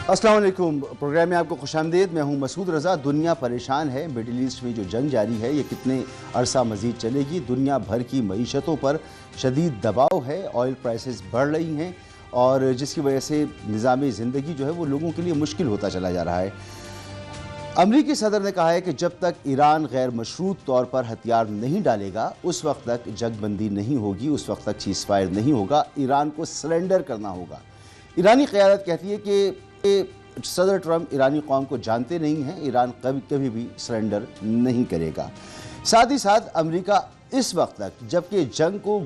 السلام علیکم، پروگرام میں آپ کو خوش آمدید۔ میں ہوں مسعود رضا۔ دنیا پریشان ہے۔ مڈل ایسٹ میں جو جنگ جاری ہے یہ کتنے عرصہ مزید چلے گی؟ دنیا بھر کی معیشتوں پر شدید دباؤ ہے، آئل پرائسز بڑھ رہی ہیں اور جس کی وجہ سے نظام زندگی جو ہے وہ لوگوں کے لیے مشکل ہوتا چلا جا رہا ہے۔ امریکی صدر نے کہا ہے کہ جب تک ایران غیر مشروط طور پر ہتھیار نہیں ڈالے گا اس وقت تک جنگ بندی نہیں ہوگی، اس وقت تک سیز فائر نہیں ہوگا، ایران کو سرنڈر کرنا ہوگا۔ ایرانی قیادت کہتی ہے کہ صدر ٹرمپ ایرانی قوم کو جانتے نہیں ہیں، ایران کبھی بھی سرنڈر نہیں کرے گا۔ ساتھ ہی ساتھ امریکہ اس وقت تک جبکہ جنگ کو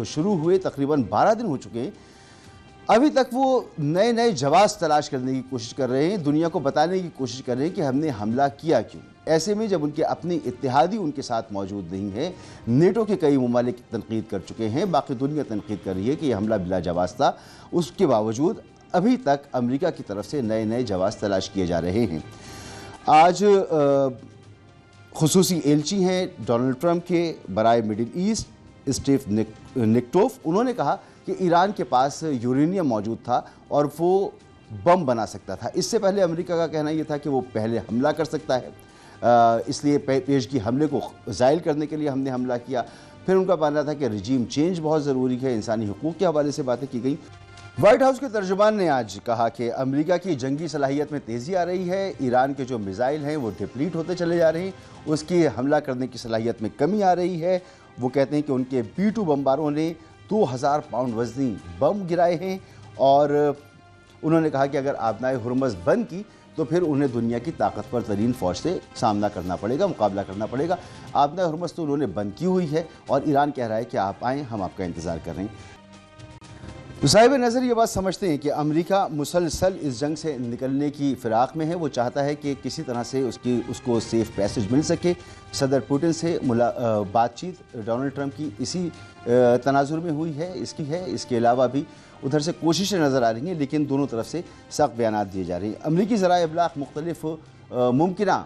شروع ہوئے تقریباً 12 دن ہو چکے ہیں، ابھی تک وہ نئے جواز تلاش کرنے کی کوشش کر رہے ہیں، دنیا کو بتانے کی کوشش کر رہے ہیں کہ ہم نے حملہ کیا کیوں۔ ایسے میں جب ان کے اپنے اتحادی ان کے ساتھ موجود نہیں ہیں، نیٹو کے کئی ممالک تنقید کر چکے ہیں، باقی دنیا تنقید کر رہی ہے کہ یہ حملہ بلا جواز تھا، اس کے باوجود ابھی تک امریکہ کی طرف سے نئے جواز تلاش کیے جا رہے ہیں۔ آج خصوصی ایلچی ہیں ڈونلڈ ٹرمپ کے برائے مڈل ایسٹ اسٹیو نکٹوف، انہوں نے کہا کہ ایران کے پاس یورینیم موجود تھا اور وہ بم بنا سکتا تھا۔ اس سے پہلے امریکہ کا کہنا یہ تھا کہ وہ پہلے حملہ کر سکتا ہے، اس لیے پیشگی حملے کو زائل کرنے کے لیے ہم نے حملہ کیا۔ پھر ان کا ماننا تھا کہ رجیم چینج بہت ضروری ہے، انسانی حقوق کے حوالے سے باتیں کی گئیں۔ وائٹ ہاؤس کے ترجمان نے آج کہا کہ امریکہ کی جنگی صلاحیت میں تیزی آ رہی ہے، ایران کے جو میزائل ہیں وہ ڈپلیٹ ہوتے چلے جا رہے ہیں، اس کی حملہ کرنے کی صلاحیت میں کمی آ رہی ہے۔ وہ کہتے ہیں کہ ان کے B-2 بمباروں نے 2000 پاؤنڈ وزنی بم گرائے ہیں اور انہوں نے کہا کہ اگر آبنائے ہرمز بند کی تو پھر انہیں دنیا کی طاقتور ترین فوج سے سامنا کرنا پڑے گا، مقابلہ کرنا پڑے گا۔ آبنائے ہرمز تو انہوں نے بند کی ہوئی ہے اور ایران کہہ رہا ہے کہ آپ آئیں، ہم آپ کا انتظار کر رہے ہیں۔ تو صاحب نظر یہ بات سمجھتے ہیں کہ امریکہ مسلسل اس جنگ سے نکلنے کی فراق میں ہے، وہ چاہتا ہے کہ کسی طرح سے اس کو سیف پیسج مل سکے۔ صدر پوٹن سے بات چیت ڈونلڈ ٹرمپ کی اسی تناظر میں ہوئی ہے، اس کے علاوہ بھی ادھر سے کوششیں نظر آ رہی ہیں، لیکن دونوں طرف سے سخت بیانات دیے جا رہے ہیں۔ امریکی ذرائع ابلاغ مختلف ممکنہ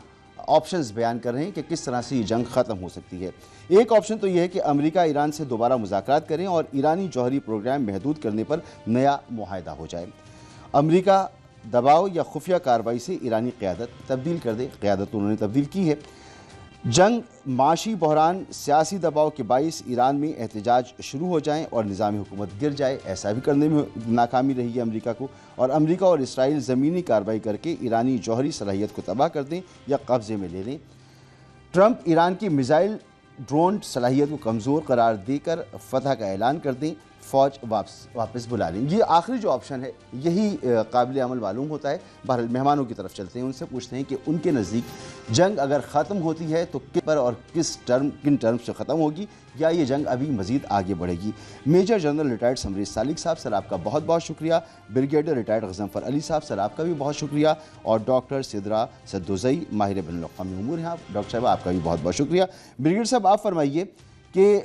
آپشنز بیان کر رہے ہیں کہ کس طرح سے یہ جنگ ختم ہو سکتی ہے۔ ایک آپشن تو یہ ہے کہ امریکہ ایران سے دوبارہ مذاکرات کریں اور ایرانی جوہری پروگرام محدود کرنے پر نیا معاہدہ ہو جائے۔ امریکہ دباؤ یا خفیہ کارروائی سے ایرانی قیادت تبدیل کر دے، قیادت انہوں نے تبدیل کی ہے۔ جنگ، معاشی بحران، سیاسی دباؤ کے باعث ایران میں احتجاج شروع ہو جائیں اور نظام حکومت گر جائے، ایسا بھی کرنے میں ناکامی رہی ہے امریکہ کو، اور امریکہ اور اسرائیل زمینی کارروائی کر کے ایرانی جوہری صلاحیت کو تباہ کر دیں یا قبضے میں لے لیں۔ ٹرمپ ایران کی میزائل ڈرون صلاحیت کو کمزور قرار دے کر فتح کا اعلان کر دیں، فوج واپس بلا لیں۔ یہ آخری جو آپشن ہے یہی قابل عمل معلوم ہوتا ہے۔ بہرحال مہمانوں کی طرف چلتے ہیں، ان سے پوچھتے ہیں کہ ان کے نزدیک جنگ اگر ختم ہوتی ہے تو کن پر اور کن ٹرم سے ختم ہوگی، یا یہ جنگ ابھی مزید آگے بڑھے گی۔ میجر جنرل ریٹائرڈ سمریز سالک صاحب، سر آپ کا بہت بہت شکریہ۔ بریگیڈیئر ریٹائرڈ غضنفر علی صاحب، سر آپ کا بھی بہت شکریہ۔ اور ڈاکٹر سدرا سدوزئی، ماہر بین الاقوامی امور ہیں آپ، ڈاکٹر صاحب آپ کا بھی بہت بہت شکریہ۔ بریگیڈیئر صاحب آپ فرمائیے کہ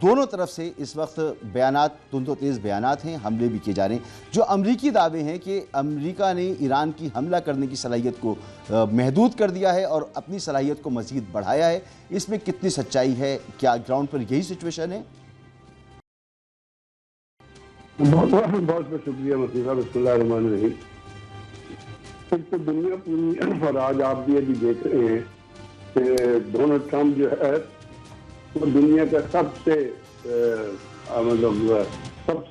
دونوں طرف سے اس وقت بیانات، تند و تیز بیانات ہیں، حملے بھی کیے جا رہے ہیں۔ جو امریکی دعوے ہیں کہ امریکہ نے ایران کی حملہ کرنے کی صلاحیت کو محدود کر دیا ہے اور اپنی صلاحیت کو مزید بڑھایا ہے، اس میں کتنی سچائی ہے؟ کیا گراؤنڈ پر یہی سچویشن ہے؟ بہت بہت شکریہ مسیح صاحب، بسم اللہ الرحمن الرحیم۔ ایک تو دنیا پوری، اور آج آپ بھی ابھی دیکھ رہے ہیں کہ ڈونلڈ ٹرمپ جو ہے وہ دنیا کا سب سے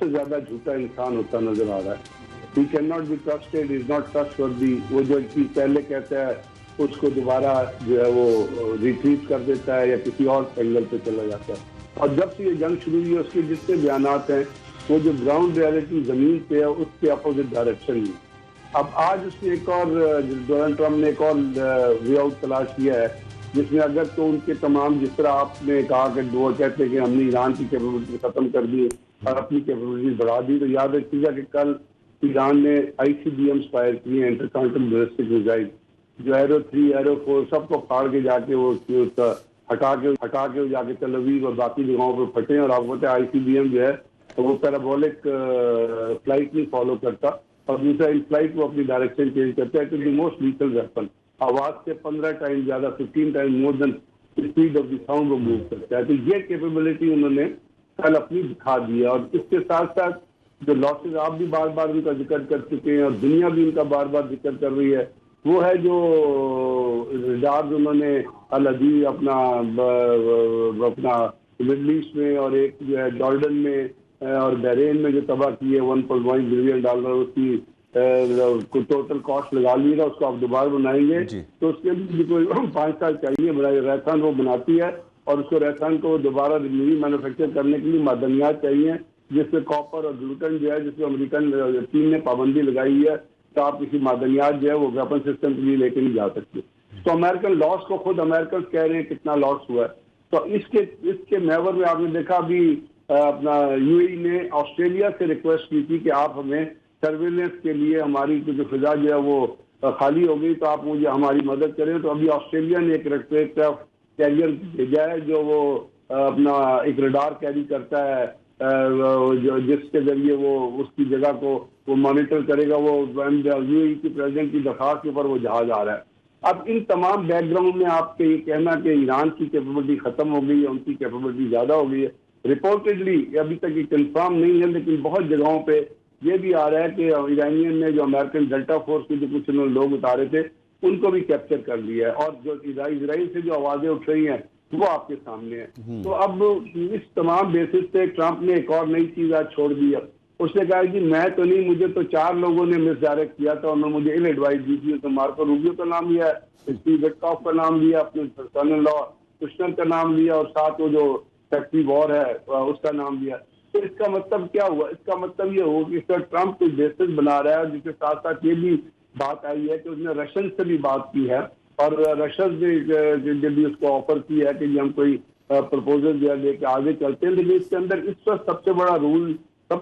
زیادہ جھوٹا انسان ہوتا نظر آ رہا ہے۔ He cannot be trusted, he is not trustworthy۔ وہ جو چیز پہلے کہتا ہے اس کو دوبارہ جو ہے وہ ریٹریٹ کر دیتا ہے یا کسی اور اینگل پہ چلا جاتا ہے۔ اور جب سے یہ جنگ شروع ہوئی ہے اس کے جتنے بیانات ہیں وہ جو گراؤنڈ ریالٹی زمین پہ ہے اس کے اپوزٹ ڈائریکشن میں۔ اب آج اس نے ایک اور ڈونلڈ ٹرمپ نے ایک اور وے آؤٹ تلاش کیا ہے، جس میں اگر تو ان کے تمام، جس طرح آپ نے کہا کہ وہ کہتے ہیں کہ ہم نے ایران کی کیپیبلٹی ختم کر دی اور اپنی کیپیبلٹی بڑھا دی، تو یاد رکھیے گا کہ کل ایران نے ICBMs فائر کیے ہیں، انٹر کانٹیننٹل بیلسٹک میزائل، جو ایرو 3 ایرو 4 سب کو پھاڑ کے جا کے وہ ہٹا کے جا کے تل ابیب اور باقی جگہوں پہ پھٹے، اور آپ کو پتہ ہے ICBM جو ہے وہ پیرابولک فلائٹ نہیں فالو کرتا، اور دوسرا ان فلائٹ وہ اپنی ڈائریکشن چینج کرتا ہے، کیونکہ موسٹ لیتھل ویپن آواز سے 15 ٹائم زیادہ، 15 time more than speed of the sound وہ موو کرتا ہے۔ تو یہ کیپیبلٹی انہوں نے کل اپنی دکھا دی ہے، اور اس کے ساتھ ساتھ جو لاسز آپ بھی بار بار ان کا ذکر کر چکے ہیں اور دنیا بھی ان کا بار بار ذکر کر رہی ہے، وہ ہے جو ریڈارز انہوں نے العدی اپنا مڈل ایسٹ میں اور ایک جو ہے جارڈن میں اور بحرین میں جو تباہ کی ہے $1.1 بلین، اس کی ٹوٹل کاسٹ لگا لی ہے، اس کو آپ دوبارہ بنائیں گے تو اس کے لیے کوئی 5 سال چاہیے. ریتھان وہ بناتی ہے اور اس کو ریتھان کو دوبارہ مینوفیکچر کرنے کے لیے معدنیات چاہیے جس سے کاپر اور گلوٹن جو ہے جس میں امریکن چین نے پابندی لگائی ہے تو آپ کسی معدنیات جو ہے وہ ویپن سسٹم کے لیے لے کے نہیں جا سکتے. تو امریکن لاس کو خود امریکن کہہ رہے ہیں کتنا لاس ہوا ہے. تو اس کے محور میں آپ نے دیکھا ابھی اپنا یو اے ای نے آسٹریلیا سے ریکویسٹ کی تھی کہ آپ ہمیں سرویلنس کے لیے ہماری جو فضا جو ہے وہ خالی ہو گئی تو آپ مجھے ہماری مدد کریں. تو ابھی آسٹریلیا نے ایک ایئر کرافٹ کیریئر بھیجا ہے جو وہ اپنا ایک ریڈار کیری کرتا ہے جس کے ذریعے وہ اس کی جگہ کو وہ مانیٹر کرے گا. وہ یو اے ای کی پریزیڈنٹ کی درخواست کے اوپر وہ جہاز آ رہا ہے. اب ان تمام بیک گراؤنڈ میں آپ کے یہ کہنا کہ ایران کی کیپیبلٹی ختم ہو گئی ہے، ان کی کیپیبلٹی زیادہ ہو گئی ہے، رپورٹڈلی ابھی تک یہ کنفرم نہیں ہے لیکن بہت جگہوں پہ یہ بھی آ رہا ہے کہ ایرانین نے جو امریکن ڈیلٹا فورس کے جو کچھ انہوں نے لوگ اتارے تھے ان کو بھی کیپچر کر لیا ہے اور جو اسرائیل سے جو آوازیں اٹھ رہی ہیں وہ آپ کے سامنے ہے. تو اب اس تمام بیسس پہ ٹرمپ نے ایک اور نئی چیز آج چھوڑ دی ہے. اس نے کہا کہ میں تو نہیں، مجھے تو 4 لوگوں نے مس ڈائریکٹ کیا تھا، انہوں نے مجھے ایل ایڈوائز دی تھی. تو مارکو روبیو کا نام لیا ہے، اسٹیو وٹکاف کا نام لیا، اپنے سن ان لا کشنر کا نام لیا اور ساتھ وہ جو فیکٹری وار ہے اس کا نام لیا. تو اس کا مطلب کیا ہوا؟ اس کا مطلب یہ ہوا کہ اس کا ٹرمپ کوئی بیسس بنا رہا ہے جس کے ساتھ ساتھ یہ بھی بات آئی ہے کہ اس نے رشین سے بھی بات کی ہے اور رشین نے بھی اس کو آفر کی ہے کہ ہم کوئی پرپوزل جو ہے لے کے آگے چلتے ہیں. لیکن اس کے اندر اس وقت سب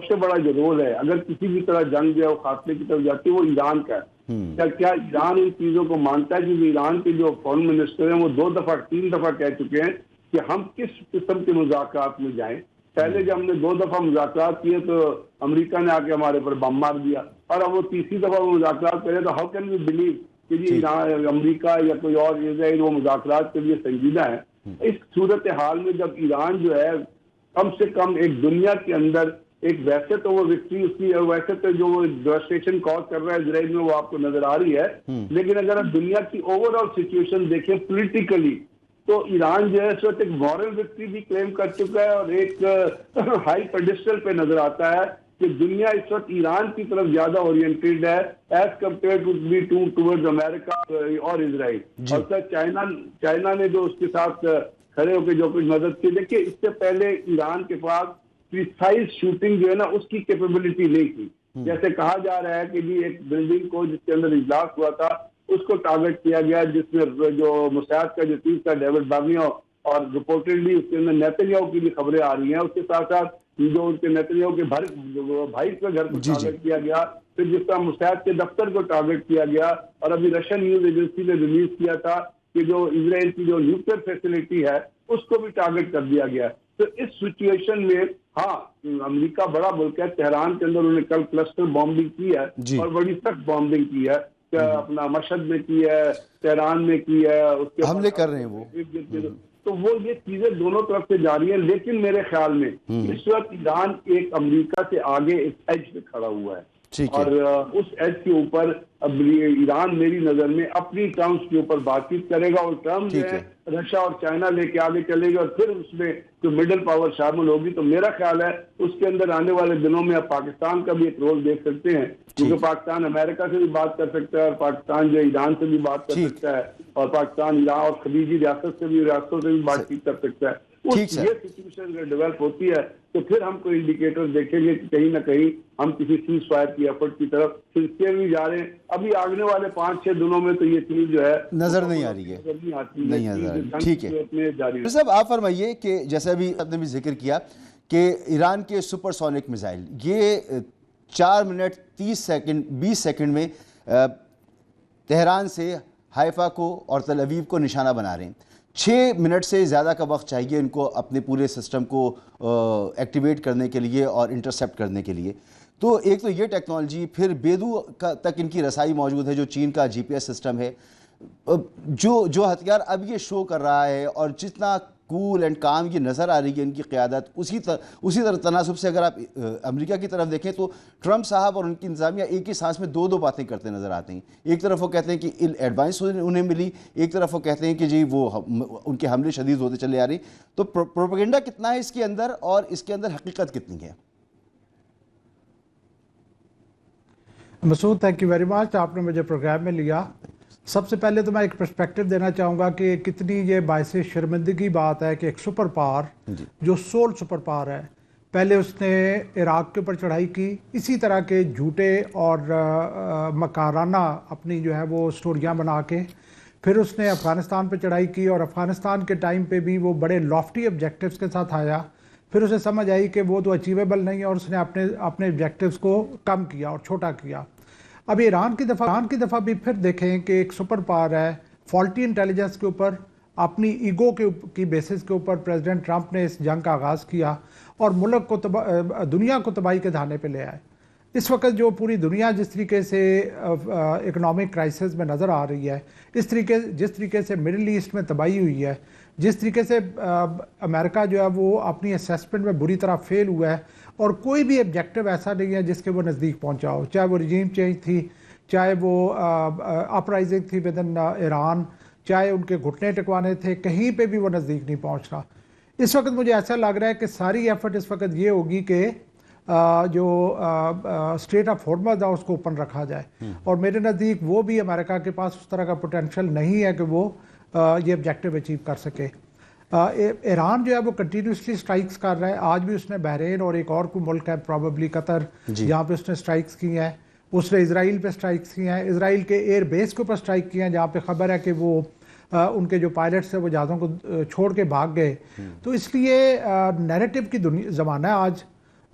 سے بڑا جو رول ہے اگر کسی بھی طرح جنگ جو ہے وہ خاتمے کی طرف جاتی ہے وہ ایران کا ہے. کیا ایران ان چیزوں کو مانتا ہے؟ کیونکہ ایران کے جو فارن منسٹر ہیں وہ 3 دفعہ کہہ چکے ہیں کہ ہم کس قسم کے مذاکرات میں جائیں. پہلے جب ہم نے 2 دفعہ مذاکرات کیے تو امریکہ نے آ کے ہمارے پر بم مار دیا اور اب وہ تیسری دفعہ وہ مذاکرات کرے تو ہاؤ کین وی بلیو کہ ایران امریکہ یا کوئی اور اسرائیل وہ مذاکرات کے لیے سنجیدہ ہے. اس صورتحال میں جب ایران جو ہے کم سے کم ایک دنیا کے اندر ایک ویسے تو وہ وکٹری اس کی ویسے تو جو وہ ڈیواسٹیشن کاز کر رہا ہے اسرائیل میں وہ آپ کو نظر آ رہی ہے، لیکن اگر آپ دنیا کی اوور آل سچویشن دیکھیں پولیٹیکلی تو ایران جو ہے اس وقت ایک مورل وکٹری بھی کلیم کر چکا ہے اور ایک ہائی پیڈسٹل پہ نظر آتا ہے کہ دنیا اس وقت ایران کی طرف زیادہ اورینٹیڈ ہے as compare to be towards امریکہ اور اسرائیل. اور سر چائنا نے جو اس کے ساتھ کھڑے ہو کے جو کچھ مدد کی، دیکھیے اس سے پہلے ایران کے پاس پریسائز شوٹنگ جو ہے نا اس کی کیپیبلٹی نہیں تھی. جیسے کہا جا رہا ہے کہ جی ایک بلڈنگ کو جس کے اندر اجلاس ہوا تھا اس کو ٹارگٹ کیا گیا جس میں جو موساد کا جو چیف تھا ڈیوڈ باغنیو اور رپورٹڈلی اس کے اندر نیتنیاہو کی بھی خبریں آ رہی ہیں. اس کے ساتھ ساتھ جو ان کے نیتنیاہو کے بھائی کے گھر کو ٹارگٹ کیا گیا، پھر جس طرح موساد کے دفتر کو ٹارگٹ کیا گیا اور ابھی رشین نیوز ایجنسی نے ریلیز کیا تھا کہ جو اسرائیل کی جو نیوکلیئر فیسلٹی ہے اس کو بھی ٹارگٹ کر دیا گیا. تو اس سچویشن میں ہاں امریکہ بڑا ملک ہے، تہران کے اندر انہوں نے کل کلسٹر بامبنگ کی ہے اور بڑی سخت بامبنگ کی ہے، اپنا مشہد میں کی ہے، تہران میں کی ہے، اس کے حملے کر رہے ہیں وہ. تو وہ یہ چیزیں دونوں طرف سے جاری ہیں. لیکن میرے خیال میں اس وقت ایران ایک امریکہ سے آگے ایک ایج پہ کھڑا ہوا ہے اور اس ایج کے اوپر اب ایران میری نظر میں اپنی ٹرمز کے اوپر بات چیت کرے گا اور ٹرمز ہے رشیا اور چائنا لے کے آگے چلے گا اور پھر اس میں جو مڈل پاور شامل ہوگی. تو میرا خیال ہے اس کے اندر آنے والے دنوں میں آپ پاکستان کا بھی ایک رول دیکھ سکتے ہیں کیونکہ پاکستان امریکہ سے بھی بات کر سکتا ہے اور پاکستان جو ایران سے بھی بات کر سکتا ہے اور پاکستان ایران اور خلیجی ریاستوں سے بھی بات چیت کر سکتا ہے. یہ سچویشن اگر ڈیولپ ہوتی ہے تو پھر ہم کوئی انڈیکیٹر دیکھیں گے کہ کہیں نہ کہیں ہم کسی سیز فائر کی ایفرٹ کی طرف کھنچتے بھی جا رہے ہیں. ابھی آگنے والے 5-6 دنوں میں تو یہ چیز جو ہے نظر نہیں آ رہی ہے، نہیں نظر آ رہی. ٹھیک ہے صاحب، آپ فرمائیے کہ جیسے ابھی آپ نے بھی ذکر کیا کہ ایران کے سپر سونک میزائل یہ 4 منٹ 20 سیکنڈ میں تہران سے حیفا کو اور تل ابیب کو نشانہ بنا رہے ہیں. 6 منٹ سے زیادہ کا وقت چاہیے ان کو اپنے پورے سسٹم کو ایکٹیویٹ کرنے کے لیے اور انٹرسیپٹ کرنے کے لیے. تو ایک تو یہ ٹیکنالوجی، پھر بیدو تک ان کی رسائی موجود ہے جو چین کا GPS سسٹم ہے. جو ہتھیار اب یہ شو کر رہا ہے اور جتنا کول اینڈ کام یہ نظر آ رہی ہے ان کی قیادت. اسی طرح تناسب سے اگر آپ امریکہ کی طرف دیکھیں تو ٹرمپ صاحب اور ان کی انتظامیہ ایک ہی سانس میں دو باتیں کرتے نظر آتے ہیں. ایک طرف وہ کہتے ہیں کہ ایڈوانس انہیں ملی, ایک طرف وہ کہتے ہیں کہ جی وہ ان کے حملے شدید ہوتے چلے آ رہی. تو پروپیگنڈا کتنا ہے اس کے اندر اور اس کے اندر حقیقت کتنی ہے؟ مسعود تھینک یو ویری مچ, آپ نے مجھے پروگرام میں لیا. سب سے پہلے تو میں ایک پرسپیکٹو دینا چاہوں گا کہ کتنی یہ باعث شرمندگی بات ہے کہ ایک سپر پاور جو سول سپر پاور ہے, پہلے اس نے عراق کے اوپر چڑھائی کی, اسی طرح کے جھوٹے اور مکارانہ اپنی جو ہے وہ سٹوریاں بنا کے, پھر اس نے افغانستان پہ چڑھائی کی اور افغانستان کے ٹائم پہ بھی وہ بڑے لافٹی آبجیکٹیوز کے ساتھ آیا. پھر اسے سمجھ آئی کہ وہ تو اچیویبل نہیں ہے اور اس نے اپنے آبجیکٹیوز کو کم کیا اور چھوٹا کیا. اب ایران کی دفعہ بھی پھر دیکھیں کہ ایک سپر پاور ہے, فالٹی انٹیلیجنس کے اوپر, اپنی ایگو کی بیسس کے اوپر پریزیڈنٹ ٹرمپ نے اس جنگ کا آغاز کیا اور ملک کو دنیا کو تباہی کے دھانے پہ لے آئے. اس وقت جو پوری دنیا جس طریقے سے اکنامک کرائسس میں نظر آ رہی ہے, جس طریقے سے مڈل ایسٹ میں تباہی ہوئی ہے, جس طریقے سے امریکہ جو ہے وہ اپنی اسیسمنٹ میں بری طرح فیل ہوا ہے اور کوئی بھی آبجیکٹیو ایسا نہیں ہے جس کے وہ نزدیک پہنچا ہو, چاہے وہ رجیم چینج تھی, چاہے وہ اپرائزنگ تھی ود ان ایران, چاہے ان کے گھٹنے ٹکوانے تھے, کہیں پہ بھی وہ نزدیک نہیں پہنچ رہا. اس وقت مجھے ایسا لگ رہا ہے کہ ساری ایفرٹ اس وقت یہ ہوگی کہ جو اسٹریٹ آف ہارمز ہے اس کو اوپن رکھا جائے, اور میرے نزدیک وہ بھی امریکہ کے پاس اس طرح کا پوٹینشیل نہیں ہے کہ وہ یہ آبجیکٹیو اچیو کر سکے. ایران جو ہے وہ کنٹینیوسلی سٹرائکس کر رہا ہے. آج بھی اس نے بحرین اور ایک اور کوئی ملک ہے پروبیبلی قطر, جہاں پہ اس نے سٹرائکس کی ہیں. اس نے اسرائیل پہ سٹرائکس کی ہیں, اسرائیل کے ایئر بیس کے اوپر سٹرائک کی ہیں جہاں پہ خبر ہے کہ وہ ان کے جو پائلٹس ہیں وہ جہازوں کو چھوڑ کے بھاگ گئے. تو اس لیے نیریٹو کی زمانہ ہے آج,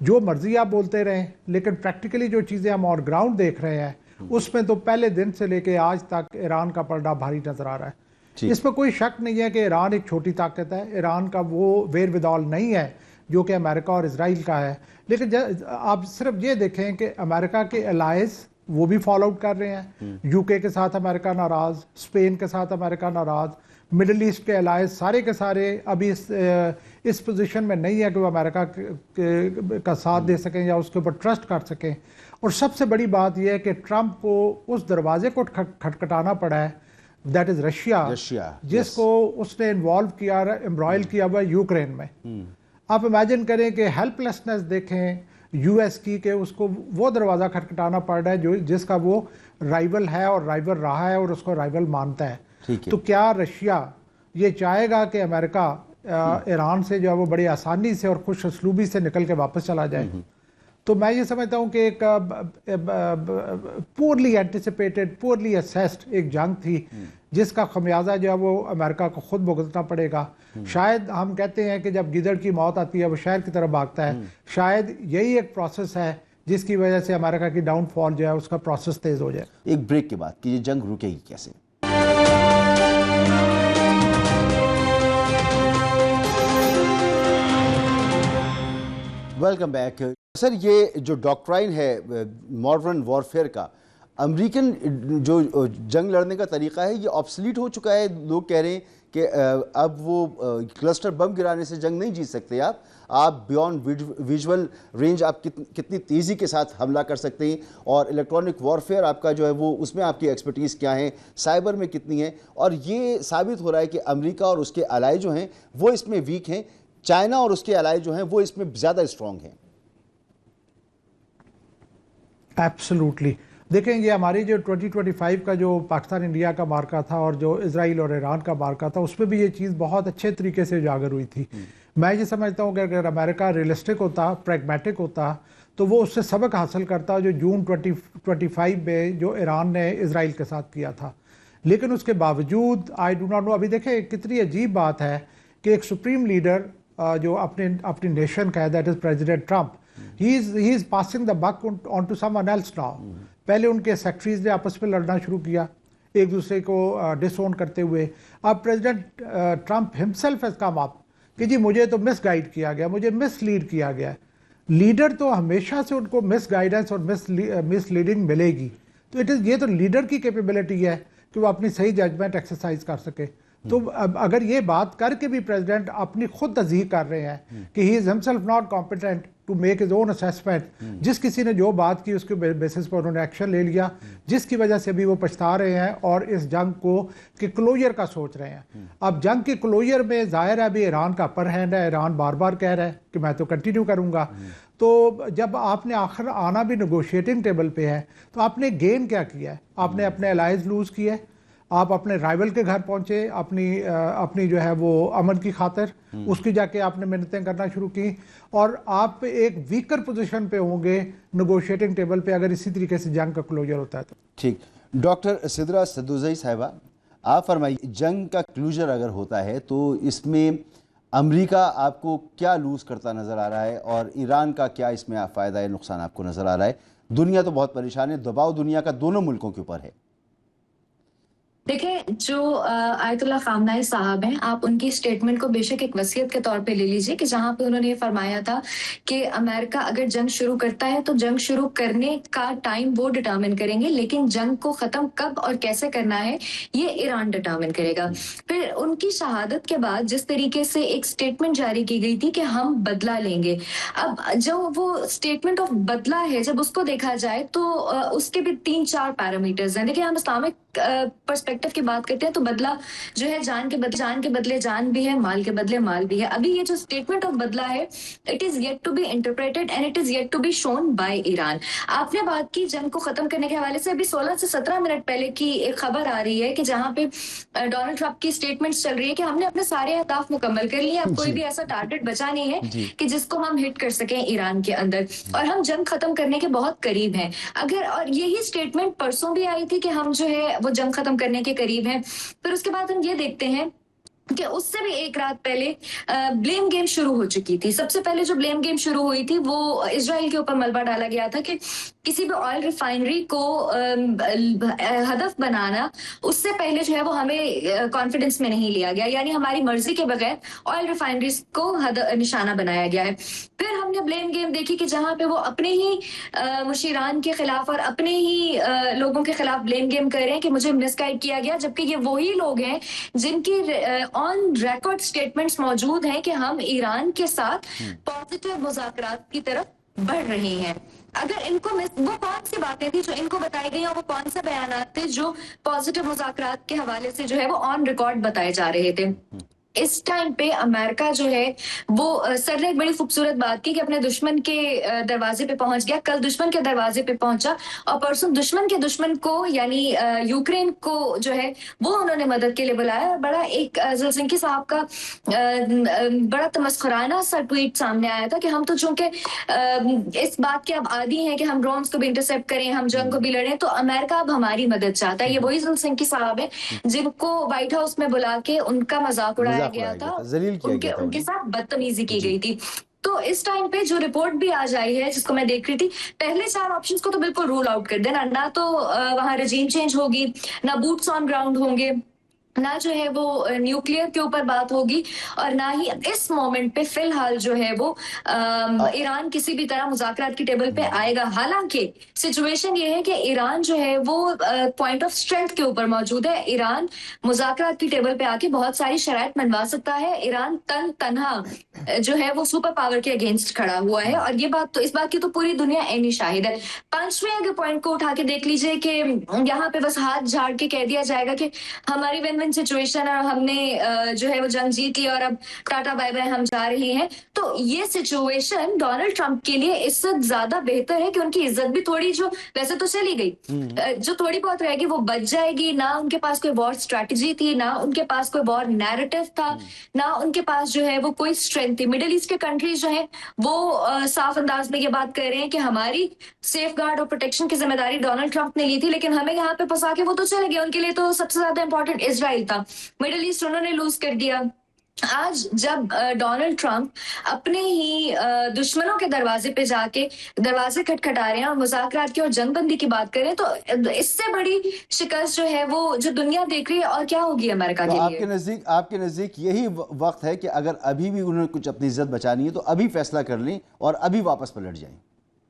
جو مرضی آپ بولتے رہیں, لیکن پریکٹیکلی جو چیزیں ہم آن گراؤنڈ دیکھ رہے ہیں اس میں تو پہلے دن سے لے کے آج تک ایران کا پلڑا بھاری نظر آ رہا ہے. اس میں کوئی شک نہیں ہے کہ ایران ایک چھوٹی طاقت ہے, ایران کا وہ ویر ودال نہیں ہے جو کہ امریکہ اور اسرائیل کا ہے. لیکن آپ صرف یہ دیکھیں کہ امریکہ کے الائز وہ بھی فال آؤٹ کر رہے ہیں. یو کے ساتھ امریکہ ناراض, اسپین کے ساتھ امریکہ ناراض, مڈل ایسٹ کے الائز سارے کے سارے ابھی اس پوزیشن میں نہیں ہے کہ وہ امریکہ کا ساتھ دے سکیں یا اس کے اوپر ٹرسٹ کر سکیں. اور سب سے بڑی بات یہ ہے کہ ٹرمپ کو اس دروازے کو کھٹکھٹانا پڑا ہے, دیٹ از رشیا, جس کو اس نے انوالو کیا, امبرائل کیا ہوا یوکرین میں. آپ امیجن کریں کہ ہیلپ لیسنس دیکھیں یو ایس کی, کہ اس کو وہ دروازہ کھٹکھٹانا پڑ رہا ہے جس کا وہ رائیول ہے اور رائیول رہا ہے اور اس کو رائیول مانتا ہے. تو کیا رشیا یہ چاہے گا کہ امریکہ ایران سے جو ہے وہ بڑی آسانی سے اور خوش اسلوبی سے نکل کے واپس چلا جائے؟ تو میں یہ سمجھتا ہوں کہ ایک پورلی اینٹیسپیٹڈ, پورلی اسیسڈ ایک جنگ تھی جس کا خمیازہ جو ہے وہ امریکہ کو خود بھگتنا پڑے گا. شاید ہم کہتے ہیں کہ جب گدڑ کی موت آتی ہے وہ شہر کی طرف بھاگتا ہے, شاید یہی ایک پروسیس ہے جس کی وجہ سے امریکہ کی ڈاؤن فال جو ہے اس کا پروسیس تیز ہو جائے. ایک بریک کے بعد کہ یہ جنگ رکے گی کیسے. Welcome back. سر, یہ جو ڈاکٹرائن ہے ماڈرن وارفیئر کا, امریکن جو جنگ لڑنے کا طریقہ ہے یہ آبسلیٹ ہو چکا ہے. لوگ کہہ رہے ہیں کہ اب وہ کلسٹر بم گرانے سے جنگ نہیں جیت سکتے آپ بیونڈ ویژول رینج آپ کتنی تیزی کے ساتھ حملہ کر سکتے ہیں, اور الیکٹرانک وارفیئر آپ کا جو ہے وہ اس میں آپ کی ایکسپرٹیز کیا ہیں, سائبر میں کتنی ہے, اور یہ ثابت ہو رہا ہے کہ امریکہ اور اس کے الائی جو ہیں وہ اس میں ویک ہیں, چائنا اور اس کے الائی جو ہیں وہ اس میں زیادہ اسٹرانگ ہیں. ایبسلوٹلی. دیکھیں یہ ہماری جو 2025 کا جو پاکستان انڈیا کا مارکا تھا اور جو اسرائیل اور ایران کا مارکا تھا, اس میں بھی یہ چیز بہت اچھے طریقے سے اجاگر ہوئی تھی. میں یہ سمجھتا ہوں کہ اگر امریکہ ریئلسٹک ہوتا, پریگمیٹک ہوتا, تو وہ اس سے سبق حاصل کرتا جو جون 2025 میں جو ایران نے اسرائیل کے ساتھ کیا تھا. لیکن اس کے باوجود آئی ڈو ناٹ نو, ابھی دیکھیں کتنی عجیب بات ہے کہ ایک سپریم لیڈر جو اپنی نیشن کا ہے, that is president Trump, he is passing the buck on to someone else now. پہلے ان کے سیکٹریز نے آپس میں لڑنا شروع کیا ایک دوسرے کو ڈس اون کرتے ہوئے. اب president Trump himself has come up کہ جی مجھے تو مس گائیڈ کیا گیا, مجھے مس لیڈ کیا گیا. لیڈر تو ہمیشہ سے ان کو مس گائیڈنس اور مس لیڈنگ ملے گی. تو یہ تو لیڈر کی کیپیبلٹی ہے کہ وہ اپنی صحیح ججمنٹ ایکسرسائز کر سکے. تو اگر یہ بات کر کے بھی پریزیڈنٹ اپنی خود تصدیق کر رہے ہیں کہ he is himself not competent to make his own assessment, جس کسی نے جو بات کی اس کے بیسس پر انہوں نے ایکشن لے لیا، جس کی وجہ سے بھی وہ پچھتا رہے ہیں اور اس جنگ کو کہ کلوجر کا سوچ رہے ہیں۔ اب جنگ کے کلوجر میں ظاہر ہے ابھی ایران کا اپر ہینڈ ہے، ایران بار بار کہہ رہا ہے کہ میں تو کنٹینیو کروں گا۔ تو جب آپ نے آخر آنا بھی نیگوشیٹنگ ٹیبل پہ ہے تو آپ نے گین کیا کیا ہے؟ آپ نے اپنے الائز لوز کیے، آپ اپنے رائیول کے گھر پہنچے اپنی جو ہے وہ امن کی خاطر، اس کی جا کے آپ نے محنتیں کرنا شروع کی، اور آپ ایک ویکر پوزیشن پہ ہوں گے نیگوشیٹنگ ٹیبل پہ اگر اسی طریقے سے جنگ کا کلوجر ہوتا ہے تو۔ ٹھیک، ڈاکٹر سدرا سدوزئی صاحبہ، آپ فرمائیے جنگ کا کلوجر اگر ہوتا ہے تو اس میں امریکہ آپ کو کیا لوز کرتا نظر آ رہا ہے اور ایران کا کیا اس میں فائدہ ہے، نقصان آپ کو نظر آ رہا ہے؟ دنیا تو بہت پریشان ہے، دباؤ دنیا کا دونوں ملکوں کے اوپر ہے۔ دیکھیں، جو آیت اللہ خامنہئی صاحب ہیں، آپ ان کی سٹیٹمنٹ کو بے شک ایک وصیت کے طور پہ لے لیجئے کہ جہاں پہ انہوں نے یہ فرمایا تھا کہ امریکہ اگر جنگ شروع کرتا ہے تو جنگ شروع کرنے کا ٹائم وہ ڈٹرمن کریں گے، لیکن جنگ کو ختم کب اور کیسے کرنا ہے یہ ایران ڈٹرمن کرے گا۔ پھر ان کی شہادت کے بعد جس طریقے سے ایک سٹیٹمنٹ جاری کی گئی تھی کہ ہم بدلہ لیں گے، اب جو وہ سٹیٹمنٹ آف بدلہ ہے جب اس کو دیکھا جائے تو اس کے بھی 3-4 پیرامیٹرز ہیں۔ دیکھیں، ہم اسلامک پرسپیکٹو کی بات کرتے ہیں تو بدلہ جو ہے جان کے بدلے جان بھی ہے، مال کے بدلے مال بھی ہے۔ ابھی یہ جو اسٹیٹمنٹ آف بدلہ ہے، it is yet to be interpreted and it is yet to be shown by Iran. آپ نے بات کی جنگ کو ختم کرنے کے حوالے سے، ابھی 16 سے 17 منٹ پہلے کی ایک خبر آ رہی ہے کہ جہاں پہ ڈونلڈ ٹرمپ کی اسٹیٹمنٹس چل رہی ہے کہ ہم نے اپنے سارے اہداف مکمل کر لیے، اب کوئی بھی ایسا ٹارگٹ بچا نہیں ہے کہ جس کو ہم ہٹ کر سکیں ایران کے اندر، اور ہم جنگ ختم کرنے کے بہت قریب ہیں۔ اور یہی اسٹیٹمنٹ پرسوں بھی آئی تھی کہ ہم جو ہے وہ جنگ ختم کرنے کے قریب ہیں۔ پھر اس کے بعد ہم یہ دیکھتے ہیں کہ اس سے بھی ایک رات پہلے بلیم گیم شروع ہو چکی تھی۔ سب سے پہلے جو بلیم گیم شروع ہوئی تھی وہ اسرائیل کے اوپر ملبہ ڈالا گیا تھا کہ کسی بھی آئل ریفائنری کو ہدف بنانا اس سے پہلے جو ہے وہ ہمیں کانفیڈنس میں نہیں لیا گیا، یعنی ہماری مرضی کے بغیر آئل ریفائنریز کو نشانہ بنایا گیا ہے۔ پھر ہم نے بلیم گیم دیکھی کہ جہاں پہ وہ اپنے ہی مشیران کے خلاف اور اپنے ہی لوگوں کے خلاف بلیم گیم کر رہے ہیں کہ مجھے مس گائیڈ کیا گیا، جبکہ یہ وہی لوگ ہیں جن کی آن ریکارڈ سٹیٹمنٹس موجود ہیں کہ ہم ایران کے ساتھ پازیٹیو مذاکرات کی طرف بڑھ رہے ہیں۔ اگر ان کو وہ کون سی باتیں تھی جو ان کو بتائی گئی اور وہ کون سے بیانات تھے جو پازیٹیو مذاکرات کے حوالے سے جو ہے وہ آن ریکارڈ بتائے جا رہے تھے؟ اس ٹائم پہ امریکہ جو ہے وہ سر نے ایک بڑی خوبصورت بات کی کہ اپنے دشمن کے دروازے پہ پہنچ گیا، کل دشمن کے دروازے پہ پہنچا اور پرسوں دشمن کے دشمن کو یعنی یوکرین کو جو ہے وہ انہوں نے مدد کے لیے بلایا۔ اور بڑا ایک زلزنکی صاحب کا بڑا تمسخرانہ سا ٹویٹ سامنے آیا تھا کہ ہم تو چونکہ اس بات کے اب عادی ہیں کہ ہم ڈرونز کو بھی انٹرسیپٹ کریں، ہم جنگ کو بھی لڑیں، تو امریکہ اب ہماری مدد چاہتا ہے۔ یہ وہی زلزنکی صاحب ہیں جن کو وائٹ ہاؤس میں بلا کے ان کا مذاق اڑایا گیا تھا، ان کے ساتھ بدتمیزی کی گئی تھی۔ تو اس ٹائم پہ جو رپورٹ بھی آ جائی ہے جس کو میں دیکھ رہی تھی، پہلے 4 آپشنز کو تو بالکل رول آؤٹ کر دینا، نہ تو وہاں رجیم چینج ہوگی، نہ بوٹس آن گراؤنڈ ہوں گے، نہ جو ہے وہ نیوکلیئر کے اوپر بات ہوگی، اور نہ ہی اس مومنٹ پہ فی الحال جو ہے وہ ایران کسی بھی طرح مذاکرات کی ٹیبل پہ آئے گا۔ حالانکہ سچویشن یہ ہے کہ ایران جو ہے وہ پوائنٹ آف اسٹرینتھ کے اوپر موجود ہے۔ ایران مذاکرات کی ٹیبل پہ آ کے بہت ساری شرائط منوا سکتا ہے۔ ایران تنہا جو ہے وہ سپر پاور کے اگینسٹ کھڑا ہوا ہے، اور یہ بات تو اس بات کی تو پوری دنیا عینی شاہد ہے۔ 5ویں اگر پوائنٹ کو اٹھا کے دیکھ لیجئے کہ یہاں پہ بس ہاتھ جھاڑ کے کہہ دیا جائے گا کہ ہماری ون ون سچویشن اور ہم نے جو ہے وہ جنگ جیت لی اور اب ٹاٹا بائی بائی ہم جا رہے ہیں، تو یہ سچویشن ڈونلڈ ٹرمپ کے لیے اس وقت زیادہ بہتر ہے کہ ان کی عزت بھی تھوڑی جو ویسے تو چلی گئی، جو تھوڑی بہت رہے گی وہ بچ جائے گی۔ نہ ان کے پاس کوئی وار اسٹریٹجی تھی، نہ ان کے پاس کوئی وار نیریٹو تھا، نہ ان کے پاس جو ہے وہ کوئی اسٹرینتھ تھی۔ مڈل ایسٹ کے کنٹریز جو ہیں وہ صاف انداز میں یہ بات کر رہے ہیں کہ ہماری سیف گارڈ اور پروٹیکشن کی ذمہ داری ڈونلڈ ٹرمپ نے لی تھی، لیکن ہمیں یہاں پہ پھنسا کے وہ تو چلے گئے۔ ان کے لیے تو سب سے زیادہ امپورٹنٹ اسرائیل تھا، مڈل ایسٹ انہوں نے لوز کر دیا۔ آج جب ڈونلڈ ٹرمپ اپنے ہی دشمنوں کے دروازے پہ جا کے دروازے کھٹکھٹا رہے ہیں اور مذاکرات کی اور جنگ بندی کی بات کریں، تو اس سے بڑی شکست جو ہے وہ جو دنیا دیکھ رہی ہے اور کیا ہوگی امریکہ کے لیے۔ آپ کے نزدیک یہی وقت ہے کہ اگر ابھی بھی انہوں نے کچھ اپنی عزت بچانی ہے تو ابھی فیصلہ کر لیں اور ابھی واپس پلٹ جائیں؟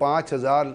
5000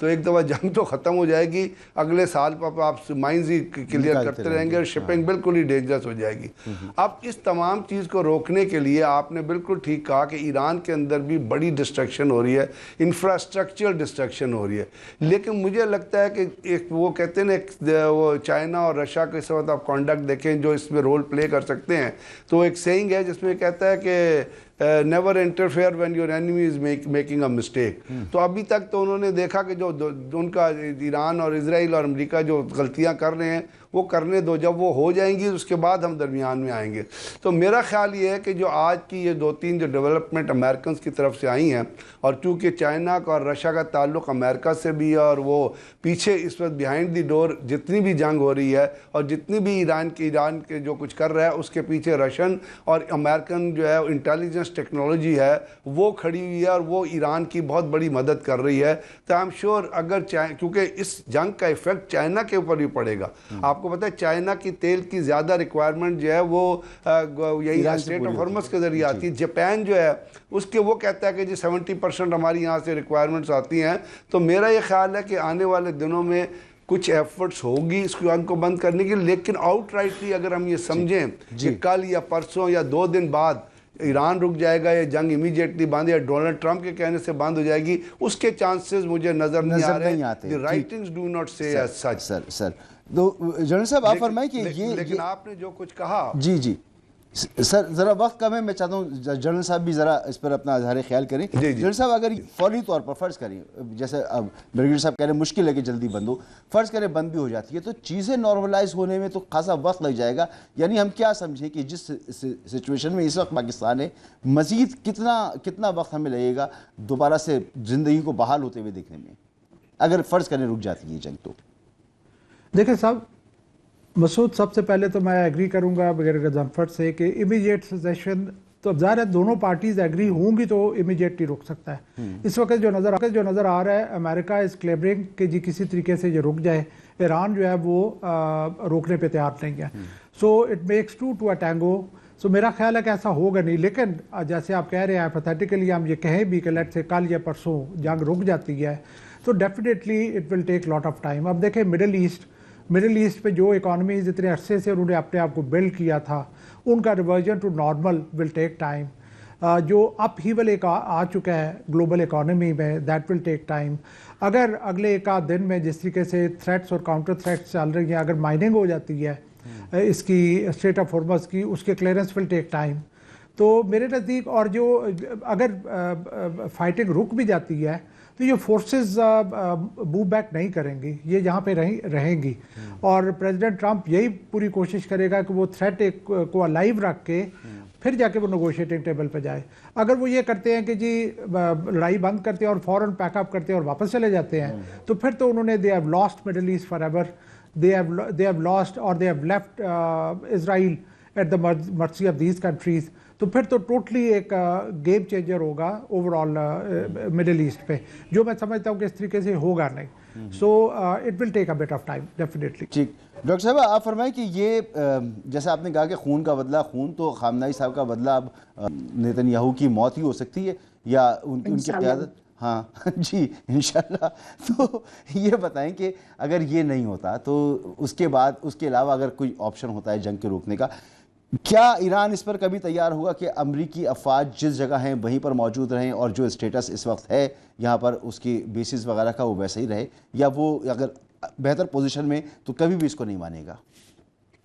تو ایک دفعہ جنگ تو ختم ہو جائے گی, اگلے سال پر آپ مائنز ہی کلیئر کرتے رہیں گے اور شپنگ بالکل ہی ڈینجرس ہو جائے گی. اب اس تمام چیز کو روکنے کے لیے آپ نے بالکل ٹھیک کہا کہ ایران کے اندر بھی بڑی ڈسٹرکشن ہو رہی ہے, انفراسٹرکچر ڈسٹرکشن ہو رہی ہے. لیکن مجھے لگتا ہے کہ ایک وہ کہتے ہیں نا, وہ چائنا اور رشیا کے اس وقت آپ کانڈکٹ دیکھیں جو اس میں رول پلے کر سکتے ہیں, تو ایک سیئنگ ہے جس میں کہتا ہے کہ never interfere when your enemy is making a mistake. تو ابھی تک تو انہوں نے دیکھا کہ جو ان کا ایران اور اسرائیل اور امریکہ جو غلطیاں کر رہے ہیں وہ کرنے دو, جب وہ ہو جائیں گی اس کے بعد ہم درمیان میں آئیں گے. تو میرا خیال یہ ہے کہ جو آج کی یہ 2-3 جو ڈیولپمنٹ امریکنز کی طرف سے آئی ہیں, اور چونکہ چائنا کا اور رشیا کا تعلق امریکہ سے بھی ہے, اور وہ پیچھے اس وقت بیہائنڈ دی ڈور جتنی بھی جنگ ہو رہی ہے اور جتنی بھی ایران کے جو کچھ کر رہا ہے اس کے پیچھے رشین اور امریکن جو ہے انٹیلیجنس ٹیکنالوجی ہے وہ کھڑی ہوئی ہے, اور وہ ایران کی بہت بڑی مدد کر رہی ہے. تو آئی ایم شیور اگر کیونکہ اس جنگ کا ایفیکٹ چائنا کے اوپر بھی پڑے گا. آپ کو پتہ ہے چائنا کی تیل کی زیادہ ریکوائرمنٹ جو ہے وہ یہی اسٹریٹ آف ہارمز کے ذریعے آتی ہے. جاپان جو ہے اس کے وہ کہتا ہے کہ جی 70% ہماری یہاں سے ریکوائرمنٹس آتی ہیں. تو میرا یہ خیال ہے کہ آنے والے دنوں میں کچھ ایفرٹس ہوگی اس جنگ کو بند کرنے کی, لیکن آؤٹ رائٹلی اگر ہم یہ سمجھیں کہ کل یا پرسوں یا 2 دن بعد ایران رک جائے گا یا جنگ امیڈیٹلی بند یا ڈونلڈ ٹرمپ کے کہنے سے بند ہو جائے گی, اس کے چانسز مجھے نظر نہیں آ رہے. دی رائٹنگز ڈو ناٹ سے ایز سچ. سر تو جنرل صاحب آپ فرمائیں کہ یہ لیکن آپ نے جو کچھ کہا, جی سر ذرا وقت کم ہے, میں چاہتا ہوں جنرل صاحب بھی ذرا اس پر اپنا اظہار خیال کریں. جنرل صاحب اگر فوری طور پر فرض کریں, جیسے اب بریگیڈیئر صاحب کہہ رہے ہیں مشکل ہے کہ جلدی بند ہو, فرض کریں بند بھی ہو جاتی ہے تو چیزیں نارملائز ہونے میں تو خاصا وقت لگ جائے گا. یعنی ہم کیا سمجھیں کہ جس سچویشن میں اس وقت پاکستان ہے, مزید کتنا وقت ہمیں لگے گا دوبارہ سے زندگی کو بحال ہوتے ہوئے دیکھنے میں, اگر فرض کریں رک جاتی ہے جنگ تو؟ دیکھیں صاحب مسعود, سب سے پہلے تو میں ایگری کروں گا بغیر غضنفر سے کہ امیڈیٹ سیسیشن تو اب ظاہر ہے دونوں پارٹیز ایگری ہوں گی تو امیڈیٹلی رک سکتا ہے. اس وقت جو نظر آ رہا ہے امریکہ از کلیبرنگ کہ جی کسی طریقے سے یہ رک جائے, ایران جو ہے وہ روکنے پہ تیار نہیں ہے. So it makes to a tango. سو میرا خیال ہے کہ ایسا ہوگا نہیں, لیکن جیسے آپ کہہ رہے ہیں ہائپوتھیٹیکلی ہم یہ کہیں بھی کہ لیٹ سے کل یا پرسوں جنگ رک جاتی ہے تو definitely it will take lot of time. اب دیکھیں مڈل ایسٹ پہ جو اکانومیز اتنے عرصے سے انہوں نے اپنے آپ کو بلڈ کیا تھا, ان کا reversion to normal will take time. جو اپ ہیول ایک آ چکا ہے گلوبل اکانومی میں, دیٹ ول ٹیک ٹائم. اگر اگلے 1 دن میں جس طریقے سے تھریٹس اور کاؤنٹر تھریٹس چل رہی ہیں, اگر مائننگ ہو جاتی ہے اس کی اسٹریٹ آف ہارمز کی, اس کے کلیئرنس ول ٹیک ٹائم. تو میرے نزدیک, اور جو اگر فائٹنگ رک بھی جاتی ہے تو یہ فورسز موو بیک نہیں کریں گی, یہ یہاں پہ رہیں گی. اور پریزیڈنٹ ٹرمپ یہی پوری کوشش کرے گا کہ وہ تھریٹ کو الائیو رکھ کے پھر جا کے وہ نیگوشیٹنگ ٹیبل پہ جائے. اگر وہ یہ کرتے ہیں کہ جی لڑائی بند کرتے ہیں اور فوراً پیک اپ کرتے ہیں اور واپس چلے جاتے ہیں, تو پھر تو انہوں نے they have lost Middle East forever. they have lost or they have left Israel at the mercy of these countries. تو پھر تو ٹوٹلی ایک گیم چینجر ہوگا اوور آل مڈل ایسٹ پہ, جو میں سمجھتا ہوں کہ اس طریقے سے ہوگا نہیں. So it will take a but of time definitely. ٹھیک ڈاکٹر صاحب آپ فرمائیں کہ یہ جیسے آپ نے کہا کہ خون کا بدلہ, خون تو خامنہئی صاحب کا بدلہ اب نیتن یاہو کی موت ہی ہو سکتی ہے یا ان کی قیادت. ہاں جی انشاءاللہ. تو یہ بتائیں کہ اگر یہ نہیں ہوتا تو اس کے بعد اس کے علاوہ اگر کوئی آپشن ہوتا ہے جنگ کے روکنے کا, کیا ایران اس پر کبھی تیار ہوگا کہ امریکی افواج جس جگہ ہیں وہیں پر موجود رہیں اور جو اسٹیٹس اس وقت ہے یہاں پر اس کی بیسز وغیرہ کا وہ ویسے ہی رہے, یا وہ اگر بہتر پوزیشن میں تو کبھی بھی اس کو نہیں مانے گا؟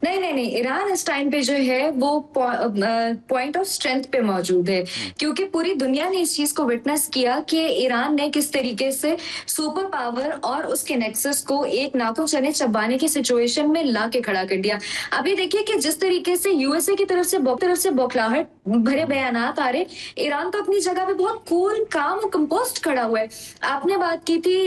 نہیں, ایران اس ٹائم پہ جو ہے وہ پوائنٹ آف اسٹرینتھ پہ موجود ہے, کیونکہ پوری دنیا نے اس چیز کو وٹنس کیا کہ ایران نے کس طریقے سے سپر پاور اور اس کے نیکسس کو ایک ناکوں چنے چبانے کی سچویشن میں لا کے کھڑا کر دیا. ابھی دیکھیے کہ جس طریقے سے یو ایس اے کی طرف سے بوکھلاہٹ بھرے بیانات آ رہے, ایران تو اپنی جگہ پہ بہت کول کام اور کمپوسٹ کھڑا ہوا ہے. آپ نے بات کی تھی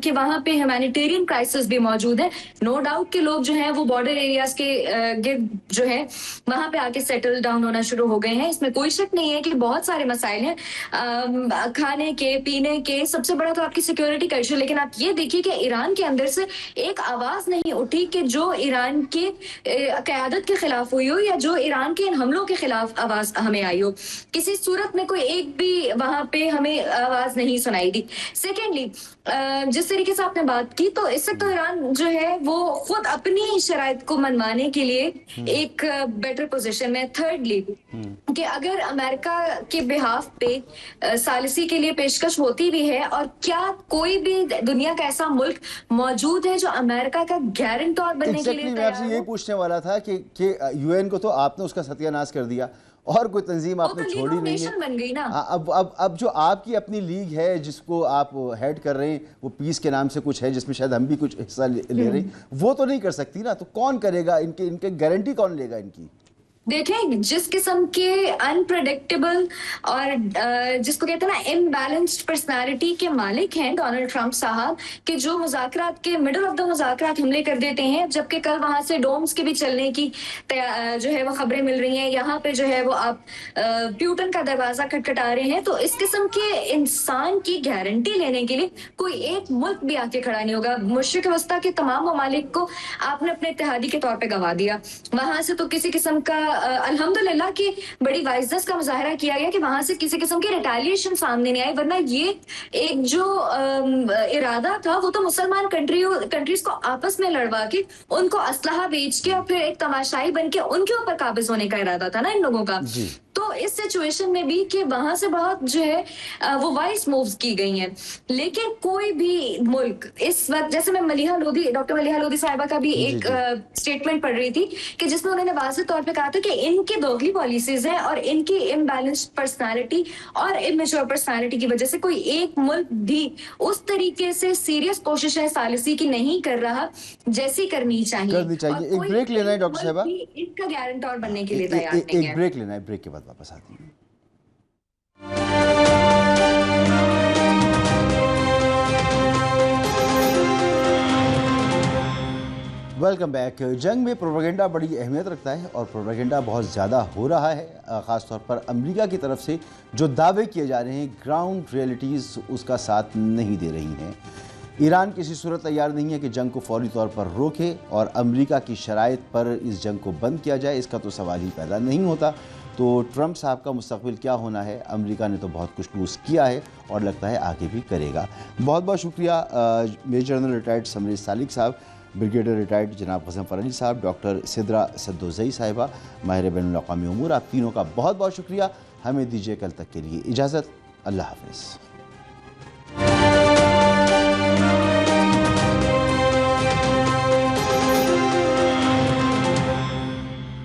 کہ وہاں پہ ہیومینیٹیرین کرائسس بھی موجود ہے. نو ڈاؤٹ کہ لوگ جو ہیں وہ بارڈر ایریاز کے گرد جو ہے وہاں پہ آ کے سیٹل ڈاؤن ہونا شروع ہو گئے ہیں. اس میں کوئی شک نہیں ہے کہ بہت سارے مسائل ہیں کھانے کے پینے کے. سب سے بڑا تو آپ کی سیکیورٹی کا ایشو. لیکن آپ یہ دیکھیے کہ ایران کے اندر سے ایک آواز نہیں اٹھی کہ جو ایران کے قیادت کے خلاف ہوئی ہو یا جو ایران کے ان حملوں کے خلاف آواز ہمیں آئی ہو. کسی صورت میں کوئی ایک بھی وہاں پہ ہمیں آواز نہیں سنائی دی. سیکنڈلی جس طریقے سے آپ نے بات کی تو اس وقت ایران جو ہے وہ خود اپنی شرائط کو منوانے کے لیے ایک بیٹر پوزیشن میں. تھرڈلی کہ اگر امریکہ کے بہاف پہ ثالثی کے لیے پیشکش ہوتی بھی ہے اور کیا کوئی بھی دنیا کا ایسا ملک موجود ہے جو امریکہ کا گارنٹور بننے کے لیے میں آپ سے یہی پوچھنے والا تھا کہ یو این کو تو آپ نے اس کا ستیہ ناش کر دیا اور کوئی تنظیم آپ نے چھوڑی نہیں ہے. اب جو آپ کی اپنی لیگ ہے جس کو آپ ہیڈ کر رہے ہیں وہ پیس کے نام سے کچھ ہے جس میں شاید ہم بھی کچھ حصہ لے رہے ہیں, وہ تو نہیں کر سکتی نا. تو کون کرے گا ان کے گارنٹی کون لے گا ان کی؟ دیکھیں جس قسم کے انپریڈکٹیبل اور جس کو کہتے ہیں نا امبیلنسڈ پرسنالٹی کے مالک ہیں ڈونلڈ ٹرمپ صاحب کہ جو مذاکرات کے مڈل آف دا مذاکرات حملے کر دیتے ہیں, جبکہ کل وہاں سے ڈومز کے بھی چلنے کی جو ہے وہ خبریں مل رہی ہیں. یہاں پہ جو ہے وہ آپ پیوٹن کا دروازہ کھٹکھٹا رہے ہیں. تو اس قسم کے انسان کی گارنٹی لینے کے لیے کوئی ایک ملک بھی آ کے کھڑا نہیں ہوگا. مشرق وسطیٰ کے تمام ممالک کو آپ نے اپنے اتحادی کے طور پہ گوا دیا. وہاں سے تو کسی قسم کا الحمدللہ کہ بڑی وائزنس کا مظاہرہ کیا گیا کہ وہاں سے کسی قسم کی ریٹیلیشن سامنے نہیں آئی, ورنہ یہ ایک جو ارادہ تھا وہ تو مسلمان کنٹریز کو آپس میں لڑوا کے ان کو اسلحہ بیچ کے اور پھر ایک تماشائی بن کے ان کے اوپر قابض ہونے کا ارادہ تھا نا ان لوگوں کا. تو اس سچویشن میں بھی کہ وہاں سے بہت جو ہے وہ وائس مووز کی گئی ہیں. لیکن کوئی بھی ملک اس وقت, جیسے میں ڈاکٹر ملیحہ لودھی صاحبہ کا بھی ایک اسٹیٹمنٹ پڑھ رہی تھی کہ جس میں انہوں نے واضح طور پہ کہا تھا کہ ان کی دوگلی پالیسیز ہیں اور ان کی امبیلنسڈ پرسنالٹی اور امیچور پرسنالٹی کی وجہ سے کوئی ایک ملک بھی اس طریقے سے سیریس کوششیں ثالثی کی نہیں کر رہا جیسی کرنی چاہیے. ایک بریک لینا ہے ڈاکٹر صاحبہ, ان کا گارنٹور بننے کے لیے تیار نہیں ہے. ایک بریک لینا ہے, بریک کے بعد واپس آتی ہیں. Welcome back. جنگ میں پروپیگنڈا بڑی اہمیت رکھتا ہے اور پروپیگنڈا بہت زیادہ ہو رہا ہے, خاص طور پر امریکہ کی طرف سے جو دعوے کیے جا رہے ہیں گراؤنڈ ریئلٹیز اس کا ساتھ نہیں دے رہی ہیں. ایران کسی صورت تیار نہیں ہے کہ جنگ کو فوری طور پر روکے اور امریکہ کی شرائط پر اس جنگ کو بند کیا جائے, اس کا تو سوال ہی پیدا نہیں ہوتا. تو ٹرمپ صاحب کا مستقبل کیا ہونا ہے؟ امریکہ نے تو بہت کچھ لوز کیا ہے اور لگتا ہے آگے بھی کرے گا. بہت بہت شکریہ میجر جنرل ریٹائرڈ سمریش سالک صاحب, بریگیڈیئر ریٹائرڈ جناب غضنفر علی صاحب, ڈاکٹر سدرا سدوزئی صاحبہ, ماہر بین الاقوامی امور, آپ تینوں کا بہت بہت شکریہ. ہمیں دیجیے کل تک کے لیے اجازت. اللہ حافظ.